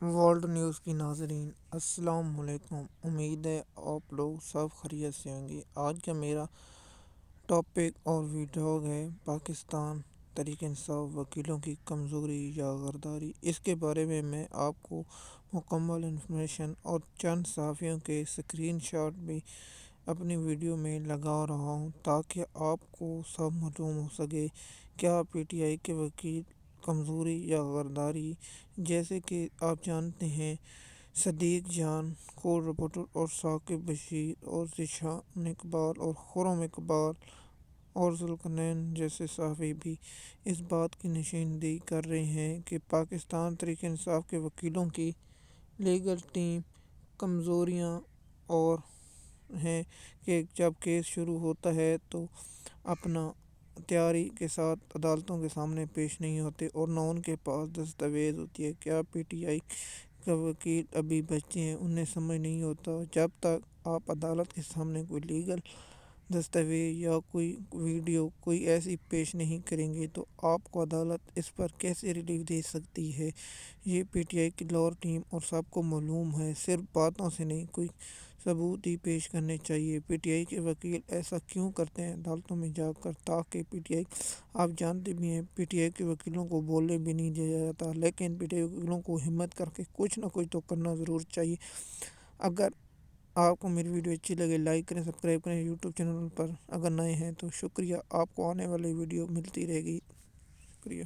World news کی ناظرین السلام علیکم۔ امید ہے آپ لوگ سب خیریت سے ہوں گے۔ آج کا میرا ٹاپک اور ویڈیو ہے پاکستان تحریک انصاف وکیلوں کی کمزوری یا غداری۔ اس کے بارے میں آپ کو مکمل انفارمیشن اور چند صحافیوں کے اسکرین شاٹ بھی اپنی ویڈیو میں لگا رہا ہوں تاکہ آپ کو سب معلوم ہو سکے کیا پی ٹی آئی کے وکیل کمزوری یا غداری۔ جیسے کہ آپ جانتے ہیں صدیق جان کورٹ رپورٹر اور ثاقب بشیر اور ذیشان اقبال اور خرم اقبال اور ذوالقرنین جیسے صحافی بھی اس بات کی نشاندہی کر رہے ہیں کہ پاکستان تحریک انصاف کے وکیلوں کی لیگل ٹیم کمزوریاں اور ہیں کہ جب کیس شروع ہوتا ہے تو اپنا تیاری کے ساتھ عدالتوں کے سامنے پیش نہیں ہوتے اور نہ ان کے پاس دستاویز ہوتی ہے۔ کیا پی ٹی آئی کا وکیل ابھی بچے ہیں، انہیں سمجھ نہیں ہوتا جب تک آپ عدالت کے سامنے کوئی لیگل دستاویز یا کوئی ویڈیو کوئی ایسی پیش نہیں کریں گے تو آپ کو عدالت اس پر کیسے ریلیف دے سکتی ہے۔ یہ پی ٹی آئی کی لاہور ٹیم اور سب کو معلوم ہے، صرف باتوں سے نہیں کوئی ثبوت ہی پیش کرنے چاہیے۔ پی ٹی آئی کے وکیل ایسا کیوں کرتے ہیں عدالتوں میں جا کر؟ تاکہ پی ٹی آئی آپ جانتے بھی ہیں پی ٹی آئی کے وکیلوں کو بولنے بھی نہیں دیا جاتا، لیکن پی ٹی آئی وکیلوں کو ہمت کر کے کچھ نہ کچھ تو کرنا ضرور چاہیے۔ اگر آپ کو میری ویڈیو اچھی لگے لائک کریں، سبسکرائب کریں یوٹیوب چینل پر، اگر نئے ہیں تو شکریہ۔ آپ کو آنے والی ویڈیو ملتی رہے گی، شکریہ۔